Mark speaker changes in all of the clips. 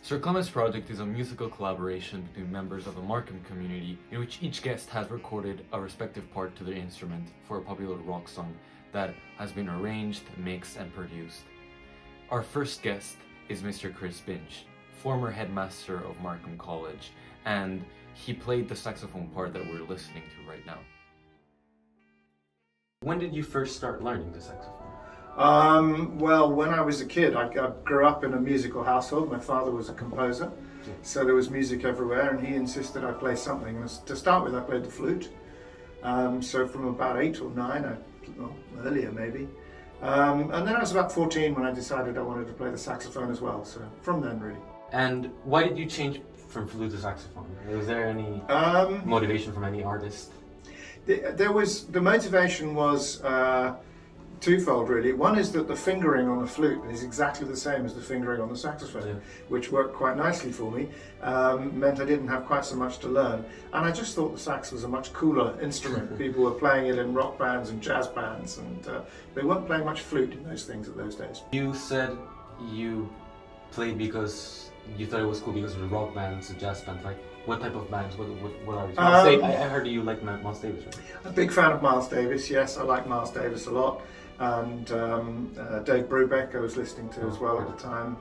Speaker 1: Sir Clements Project is a musical collaboration between members of the Markham community in which each guest has recorded a respective part to their instrument for a popular rock song that has been arranged, mixed, and produced. Our first guest is Mr. Chris Binch, former headmaster of Markham College, and he played the saxophone part that we're listening to right now. When did you first start learning the saxophone?
Speaker 2: Well, when I was a kid, I grew up in a musical household. My father was a composer, so there was music everywhere, and he insisted I play something. And to start with, I played the flute. So from about 8 or 9, earlier maybe. And then I was about 14 when I decided I wanted to play the saxophone as well. So from then, really.
Speaker 1: And why did you change from flute to saxophone? Was there any motivation from any artist?
Speaker 2: The motivation was twofold, really. One is that the fingering on the flute is exactly the same as the fingering on the saxophone, which worked quite nicely for me. Meant I didn't have quite so much to learn, and I just thought the sax was a much cooler instrument. People were playing it in rock bands and jazz bands, and they weren't playing much flute in those things at those days.
Speaker 1: You said you played because you thought it was cool because of the rock bands and jazz bands. Like, what type of bands? What are you? I heard you like Miles Davis, right?
Speaker 2: A big fan of Miles Davis. Yes, I like Miles Davis a lot. And Dave Brubeck I was listening to as well at the time,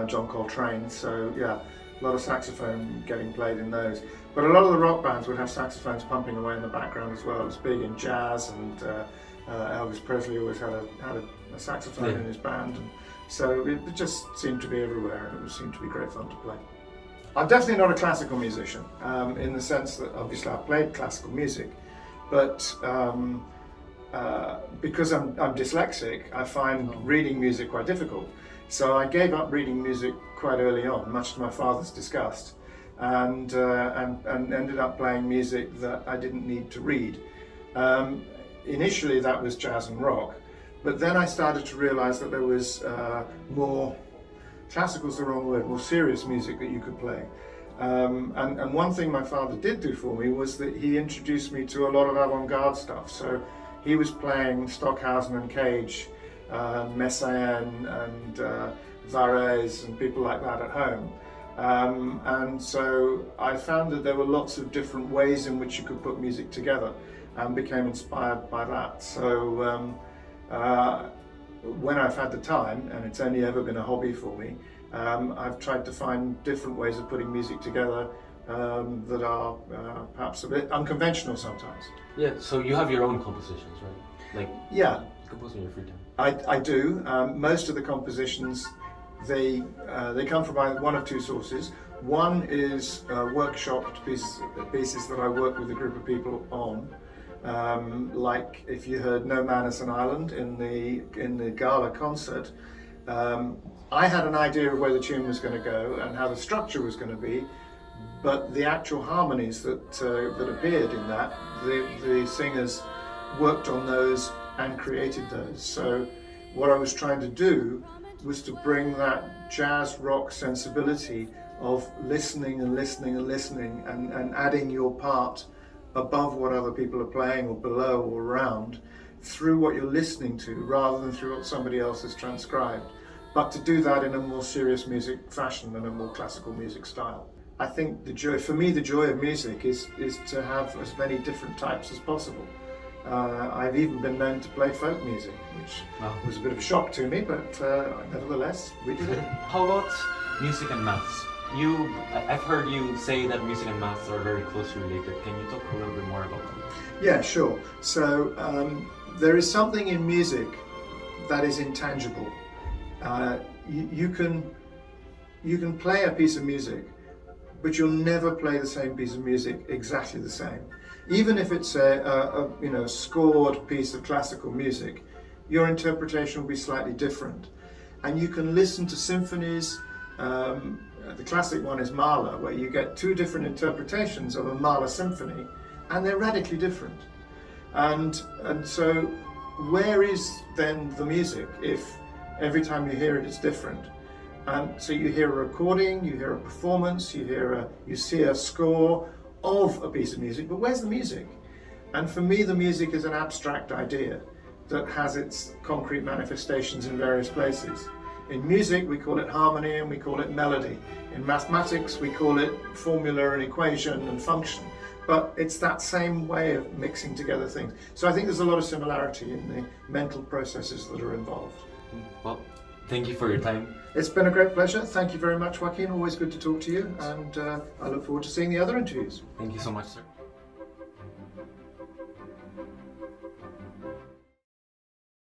Speaker 2: John Coltrane, so yeah, a lot of saxophone getting played in those. But a lot of the rock bands would have saxophones pumping away in the background as well. It was big in jazz, and Elvis Presley always had a saxophone in his band, and so it just seemed to be everywhere, and it seemed to be great fun to play. I'm definitely not a classical musician, in the sense that obviously I played classical music, but because I'm dyslexic, I find reading music quite difficult. So I gave up reading music quite early on, much to my father's disgust, and ended up playing music that I didn't need to read. Initially that was jazz and rock, but then I started to realize that there was more, classical's the wrong word, more serious music that you could play. And one thing my father did do for me was that he introduced me to a lot of avant-garde stuff. So he was playing Stockhausen and Cage, Messiaen and Varese and people like that at home. And so I found that there were lots of different ways in which you could put music together, and became inspired by that. So when I've had the time, and it's only ever been a hobby for me, I've tried to find different ways of putting music together that are perhaps a bit unconventional sometimes.
Speaker 1: Yeah, so you have your own compositions, right? Like,
Speaker 2: yeah,
Speaker 1: you compose in your free time.
Speaker 2: I do. Most of the compositions, they come from one of two sources. One is workshopped pieces that I work with a group of people on. Like if you heard No Man is an Island in the gala concert, I had an idea of where the tune was going to go and how the structure was going to be, but the actual harmonies that appeared in that, the singers worked on those and created those. So what I was trying to do was to bring that jazz rock sensibility of listening and listening and listening, and adding your part above what other people are playing, or below or around, through what you're listening to rather than through what somebody else has transcribed, but to do that in a more serious music fashion and a more classical music style. I think the joy of music is to have as many different types as possible. I've even been known to play folk music, which was a bit of a shock to me, but nevertheless, we did it.
Speaker 1: How about music and maths? I've heard you say that music and maths are very closely related. Can you talk a little bit more about that?
Speaker 2: Yeah, sure. So there is something in music that is intangible. You can play a piece of music, but you'll never play the same piece of music exactly the same. Even if it's a scored piece of classical music, your interpretation will be slightly different. And you can listen to symphonies. The classic one is Mahler, where you get two different interpretations of a Mahler symphony, and they're radically different. And so where is then the music if every time you hear it it's different? And so you hear a recording, you hear a performance, you see a score of a piece of music, but where's the music? And for me, the music is an abstract idea that has its concrete manifestations in various places. In music, we call it harmony and we call it melody. In mathematics, we call it formula and equation and function. But it's that same way of mixing together things. So I think there's a lot of similarity in the mental processes that are involved.
Speaker 1: Well, thank you for your time.
Speaker 2: It's been a great pleasure. Thank you very much, Joaquin. Always good to talk to you, and I look forward to seeing the other interviews.
Speaker 1: Thank you so much, sir.